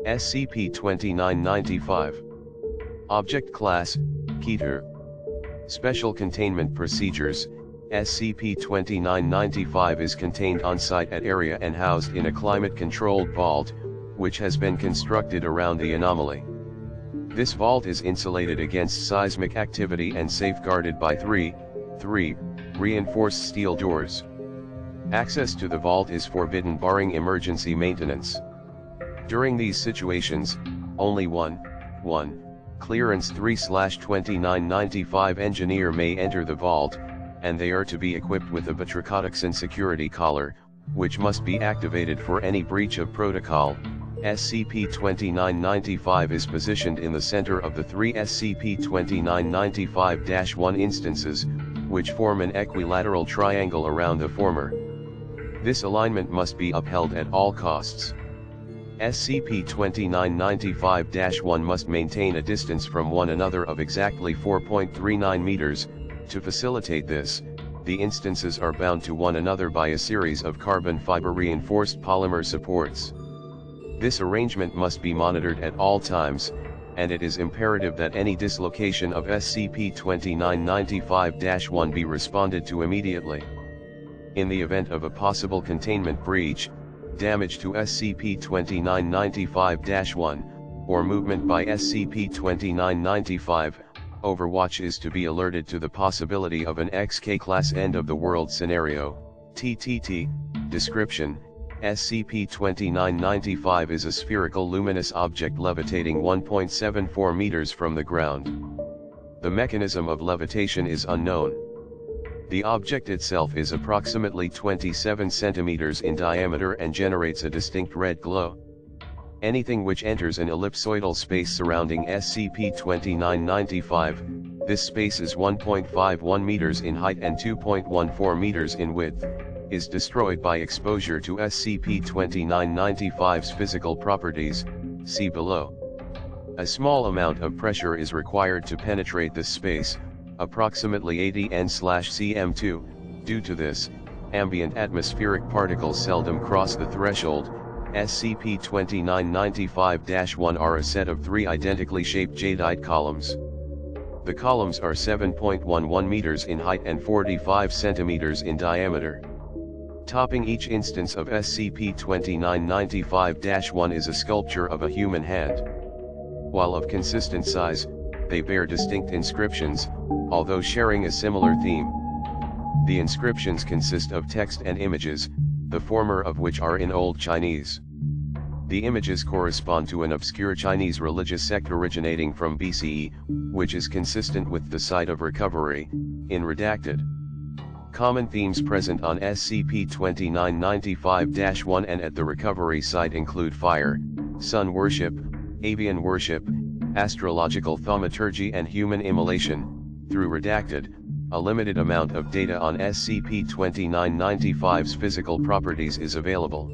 SCP-2995. Object Class, Keter. Special Containment Procedures. SCP-2995 is contained on-site at area and housed in a climate-controlled vault, which has been constructed around the anomaly. This vault is insulated against seismic activity and safeguarded by three reinforced steel doors. Access to the vault is forbidden barring emergency maintenance. During these situations, only one Clearance 3/2995 engineer may enter the vault, and they are to be equipped with a batracotoxin security collar, which must be activated for any breach of protocol. SCP-2995 is positioned in the center of the three SCP-2995-1 instances, which form an equilateral triangle around the former. This alignment must be upheld at all costs. SCP-2995-1 must maintain a distance from one another of exactly 4.39 meters. To facilitate this, the instances are bound to one another by a series of carbon fiber reinforced polymer supports. This arrangement must be monitored at all times, and it is imperative that any dislocation of SCP-2995-1 be responded to immediately. In the event of a possible containment breach, damage to SCP-2995-1, or movement by SCP-2995, Overwatch is to be alerted to the possibility of an XK-class end-of-the-world scenario. TTT. Description: SCP-2995 is a spherical luminous object levitating 1.74 meters from the ground. The mechanism of levitation is unknown. The object itself is approximately 27 centimeters in diameter and generates a distinct red glow. Anything which enters an ellipsoidal space surrounding SCP-2995, this space is 1.51 meters in height and 2.14 meters in width, is destroyed by exposure to SCP-2995's physical properties, see below. A small amount of pressure is required to penetrate this space, approximately 80 N/cm2. Due to this, ambient atmospheric particles seldom cross the threshold. SCP-2995-1 are a set of three identically shaped jadeite columns. The columns are 7.11 meters in height and 45 centimeters in diameter. Topping each instance of SCP-2995-1 is a sculpture of a human hand. While of consistent size, they bear distinct inscriptions, although sharing a similar theme. The inscriptions consist of text and images, the former of which are in Old Chinese. The images correspond to an obscure Chinese religious sect originating from BCE, which is consistent with the site of recovery, in redacted. Common themes present on SCP-2995-1 and at the recovery site include fire, sun worship, avian worship, astrological thaumaturgy and human immolation. Through redacted, a limited amount of data on SCP-2995's physical properties is available.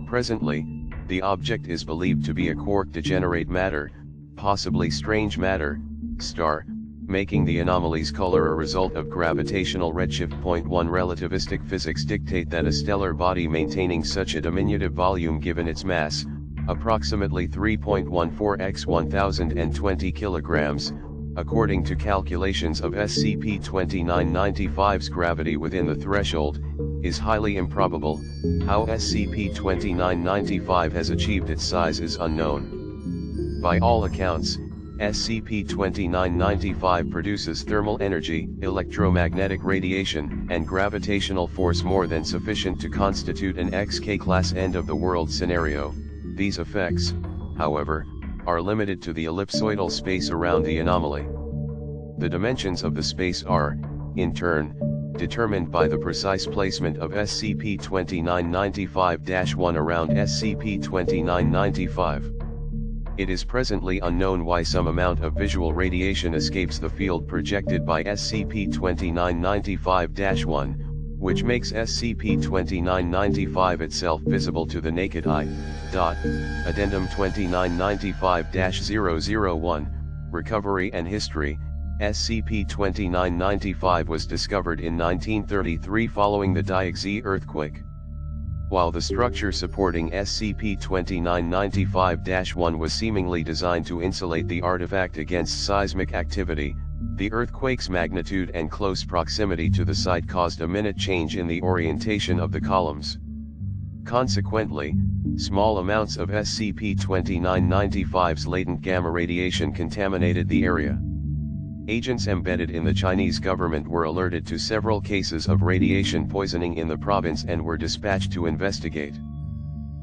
Presently, the object is believed to be a quark-degenerate matter, possibly strange matter, star, making the anomaly's color a result of gravitational redshift. 1 Relativistic physics dictate that a stellar body maintaining such a diminutive volume given its mass, approximately 3.14 x 1020 kilograms, according to calculations of SCP-2995's gravity within the threshold, is highly improbable. How SCP-2995 has achieved its size is unknown. By all accounts, SCP-2995 produces thermal energy, electromagnetic radiation, and gravitational force more than sufficient to constitute an XK-class end-of-the-world scenario. These effects, however, are limited to the ellipsoidal space around the anomaly. The dimensions of the space are, in turn, determined by the precise placement of SCP-2995-1 around SCP-2995. It is presently unknown why some amount of visual radiation escapes the field projected by SCP-2995-1, which makes SCP-2995 itself visible to the naked eye. Addendum 2995-001, Recovery and History. SCP-2995 was discovered in 1933 following the Daixi earthquake. While the structure supporting SCP-2995-1 was seemingly designed to insulate the artifact against seismic activity, the earthquake's magnitude and close proximity to the site caused a minute change in the orientation of the columns. Consequently, small amounts of SCP-2995's latent gamma radiation contaminated the area. Agents embedded in the Chinese government were alerted to several cases of radiation poisoning in the province and were dispatched to investigate.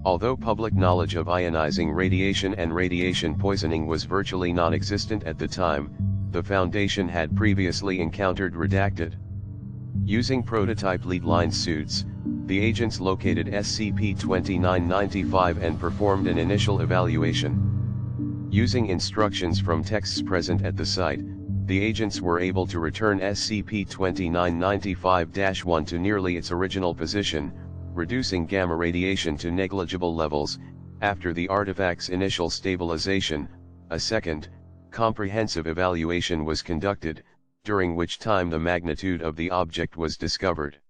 Although public knowledge of ionizing radiation and radiation poisoning was virtually non-existent at the time, the Foundation had previously encountered redacted. Using prototype lead-line suits, the agents located SCP-2995 and performed an initial evaluation. Using instructions from texts present at the site, the agents were able to return SCP-2995-1 to nearly its original position, reducing gamma radiation to negligible levels. After the artifact's initial stabilization, a second, comprehensive evaluation was conducted, during which time the magnitude of the object was discovered.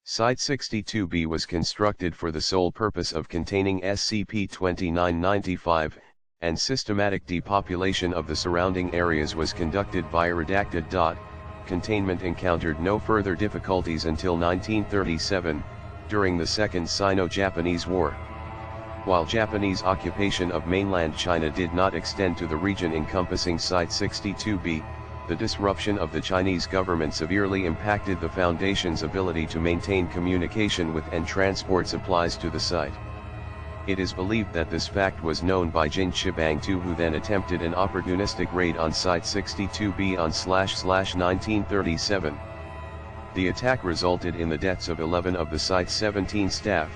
Site-62B was constructed for the sole purpose of containing SCP-2995, and systematic depopulation of the surrounding areas was conducted via redacted. Containment encountered no further difficulties until 1937, during the Second Sino-Japanese War. While Japanese occupation of mainland China did not extend to the region encompassing Site-62B, the disruption of the Chinese government severely impacted the Foundation's ability to maintain communication with and transport supplies to the site. It is believed that this fact was known by Jin Shibang II, who then attempted an opportunistic raid on Site-62B on //1937. The attack resulted in the deaths of 11 of the site's 17 staff,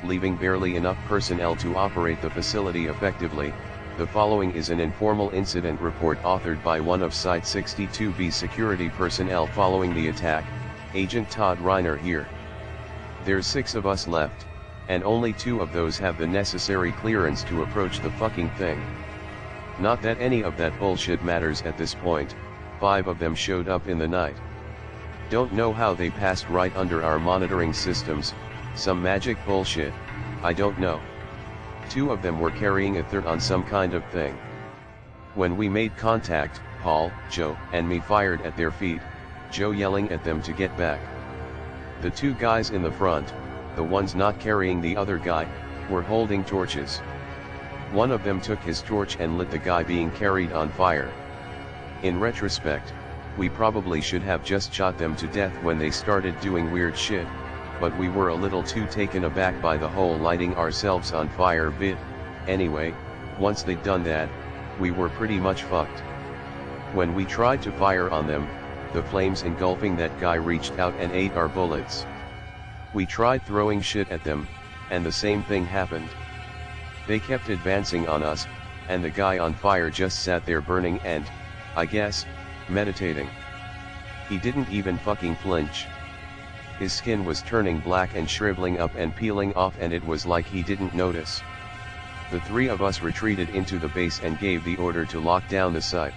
leaving barely enough personnel to operate the facility effectively. The following is an informal incident report authored by one of Site-62B security personnel following the attack, Agent Todd Reiner here. There's 6 of us left, and only 2 of those have the necessary clearance to approach the fucking thing. Not that any of that bullshit matters at this point. 5 of them showed up in the night. Don't know how they passed right under our monitoring systems, some magic bullshit, I don't know. 2 of them were carrying a third on some kind of thing. When we made contact, Paul, Joe, and me fired at their feet, Joe yelling at them to get back. The 2 guys in the front, the ones not carrying the other guy, were holding torches. One of them took his torch and lit the guy being carried on fire. In retrospect, we probably should have just shot them to death when they started doing weird shit, but we were a little too taken aback by the whole lighting ourselves on fire bit. Anyway, once they'd done that, we were pretty much fucked. When we tried to fire on them, the flames engulfing that guy reached out and ate our bullets. We tried throwing shit at them, and the same thing happened. They kept advancing on us, and the guy on fire just sat there burning and, I guess, meditating. He didn't even fucking flinch. His skin was turning black and shriveling up and peeling off, and it was like he didn't notice. The 3 of us retreated into the base and gave the order to lock down the site.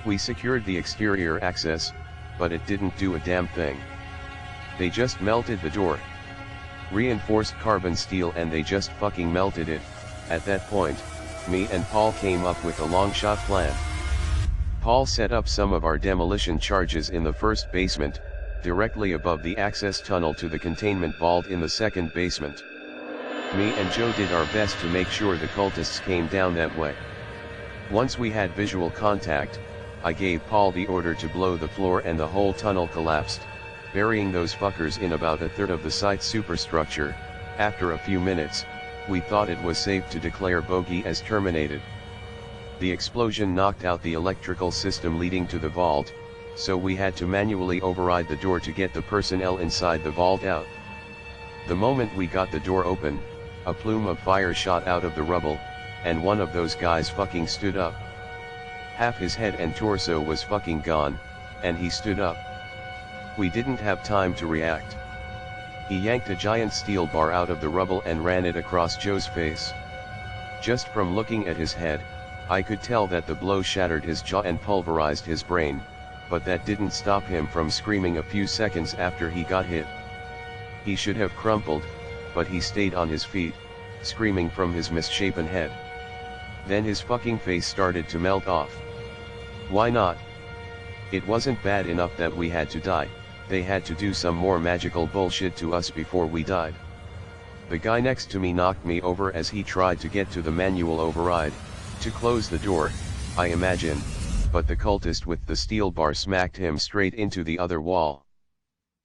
We secured the exterior access, but it didn't do a damn thing. They just melted the door. Reinforced carbon steel, and they just fucking melted it. At that point, me and Paul came up with a long-shot plan. Paul set up some of our demolition charges in the first basement, directly above the access tunnel to the containment vault in the second basement. Me and Joe did our best to make sure the cultists came down that way. Once we had visual contact, I gave Paul the order to blow the floor, and the whole tunnel collapsed, burying those fuckers in about a third of the site's superstructure. After a few minutes, we thought it was safe to declare bogey as terminated. The explosion knocked out the electrical system leading to the vault, so we had to manually override the door to get the personnel inside the vault out. The moment we got the door open, a plume of fire shot out of the rubble, and one of those guys fucking stood up. Half his head and torso was fucking gone, and he stood up. We didn't have time to react. He yanked a giant steel bar out of the rubble and ran it across Joe's face. Just from looking at his head, I could tell that the blow shattered his jaw and pulverized his brain, but that didn't stop him from screaming a few seconds after he got hit. He should have crumpled, but he stayed on his feet, screaming from his misshapen head. Then his fucking face started to melt off. Why not? It wasn't bad enough that we had to die, they had to do some more magical bullshit to us before we died. The guy next to me knocked me over as he tried to get to the manual override, to close the door, I imagine, but the cultist with the steel bar smacked him straight into the other wall.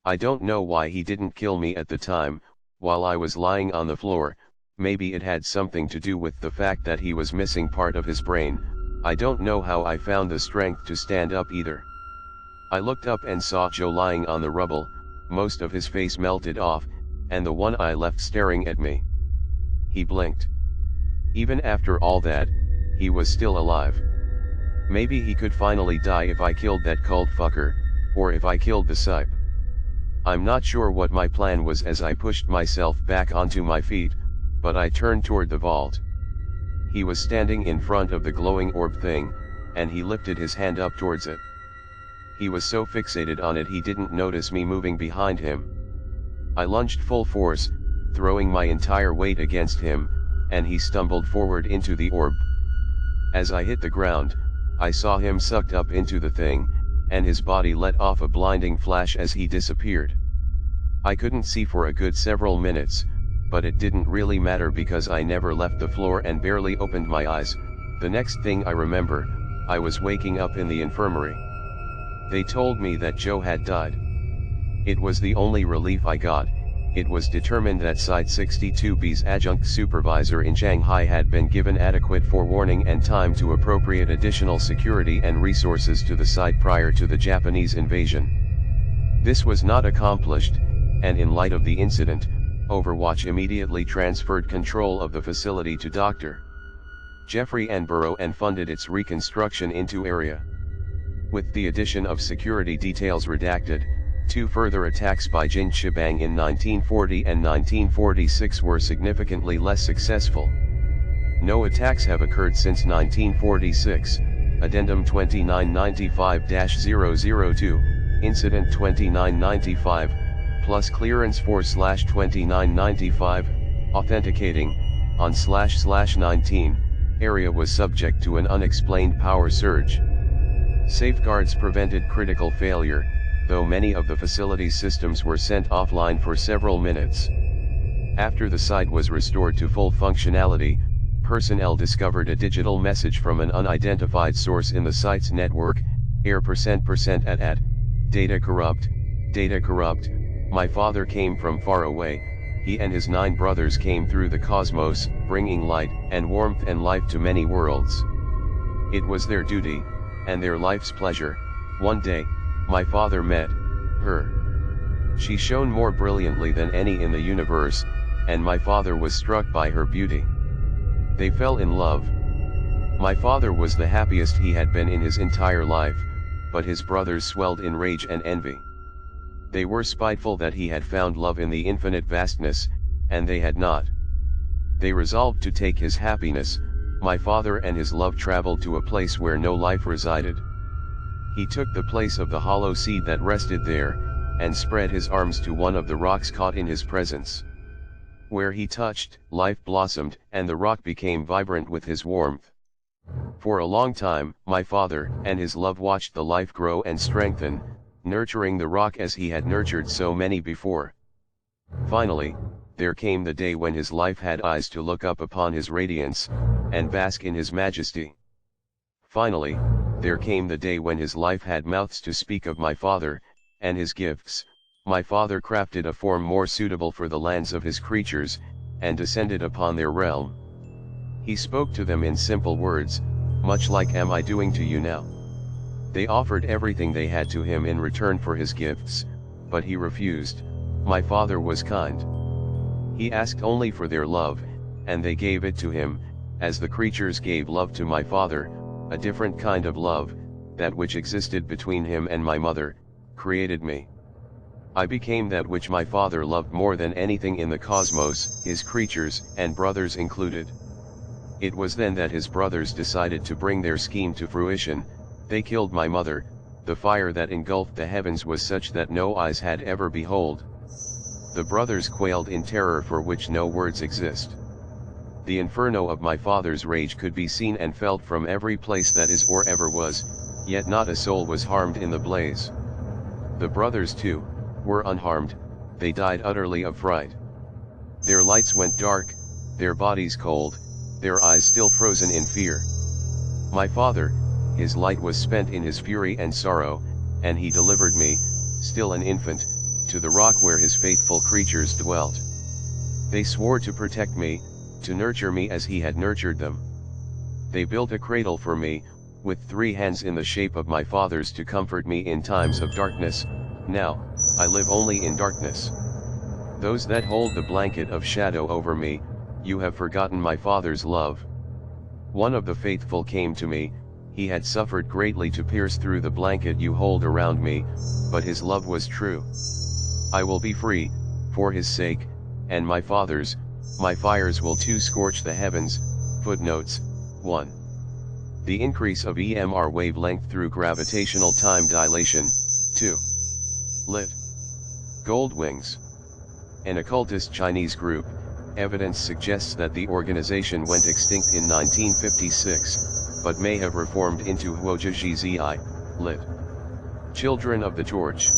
I don't know why he didn't kill me at the time, while I was lying on the floor. Maybe it had something to do with the fact that he was missing part of his brain. I don't know how I found the strength to stand up either. I looked up and saw Joe lying on the rubble, most of his face melted off, and the one eye left staring at me. He blinked. Even after all that, he was still alive. Maybe he could finally die if I killed that cult fucker, or if I killed the Sipe. I'm not sure what my plan was as I pushed myself back onto my feet, but I turned toward the vault. He was standing in front of the glowing orb thing, and he lifted his hand up towards it. He was so fixated on it he didn't notice me moving behind him. I lunged full force, throwing my entire weight against him, and he stumbled forward into the orb. As I hit the ground, I saw him sucked up into the thing, and his body let off a blinding flash as he disappeared. I couldn't see for a good several minutes, but it didn't really matter because I never left the floor and barely opened my eyes. The next thing I remember, I was waking up in the infirmary. They told me that Joe had died. It was the only relief I got. It was determined that Site-62B's adjunct supervisor in Shanghai had been given adequate forewarning and time to appropriate additional security and resources to the site prior to the Japanese invasion. This was not accomplished, and in light of the incident, Overwatch immediately transferred control of the facility to Dr. Jeffrey N. Burrow and funded its reconstruction into Area. With the addition of security details redacted, 2 further attacks by Jin Shibang in 1940 and 1946 were significantly less successful. No attacks have occurred since 1946, Addendum 2995-002, Incident 2995, plus Clearance 4/2995, authenticating, on //19, Area was subject to an unexplained power surge. Safeguards prevented critical failure, though many of the facility's systems were sent offline for several minutes. After the site was restored to full functionality, personnel discovered a digital message from an unidentified source in the site's network, error %% data corrupt, my father came from far away, he and his 9 brothers came through the cosmos, bringing light and warmth and life to many worlds. It was their duty, and their life's pleasure. One day, my father met her. She shone more brilliantly than any in the universe, and my father was struck by her beauty. They fell in love. My father was the happiest he had been in his entire life, but his brothers swelled in rage and envy. They were spiteful that he had found love in the infinite vastness, and they had not. They resolved to take his happiness. My father and his love traveled to a place where no life resided. He took the place of the hollow seed that rested there, and spread his arms to one of the rocks caught in his presence. Where he touched, life blossomed, and the rock became vibrant with his warmth. For a long time, my father and his love watched the life grow and strengthen, nurturing the rock as he had nurtured so many before. Finally, there came the day when his life had eyes to look up upon his radiance, and bask in his majesty. Finally, there came the day when his life had mouths to speak of my father, and his gifts. My father crafted a form more suitable for the lands of his creatures, and descended upon their realm. He spoke to them in simple words, much like "Am I doing to you now?" They offered everything they had to him in return for his gifts, but he refused. My father was kind. He asked only for their love, and they gave it to him, as the creatures gave love to my father, a different kind of love, that which existed between him and my mother, created me. I became that which my father loved more than anything in the cosmos, his creatures and brothers included. It was then that his brothers decided to bring their scheme to fruition. They killed my mother. The fire that engulfed the heavens was such that no eyes had ever beheld. The brothers quailed in terror for which no words exist. The inferno of my father's rage could be seen and felt from every place that is or ever was, yet not a soul was harmed in the blaze. The brothers too, were unharmed, they died utterly of fright. Their lights went dark, their bodies cold, their eyes still frozen in fear. My father, his light was spent in his fury and sorrow, and he delivered me, still an infant, to the rock where his faithful creatures dwelt. They swore to protect me, to nurture me as he had nurtured them. They built a cradle for me, with 3 hands in the shape of my father's to comfort me in times of darkness. Now, I live only in darkness. Those that hold the blanket of shadow over me, you have forgotten my father's love. One of the faithful came to me, he had suffered greatly to pierce through the blanket you hold around me, but his love was true. I will be free, for his sake, and my father's, my fires will too scorch the heavens. Footnotes, 1. The increase of EMR wavelength through gravitational time dilation. 2. Lit. Gold Wings. An occultist Chinese group, evidence suggests that the organization went extinct in 1956, but may have reformed into Huojizi, lit. Children of the Torch.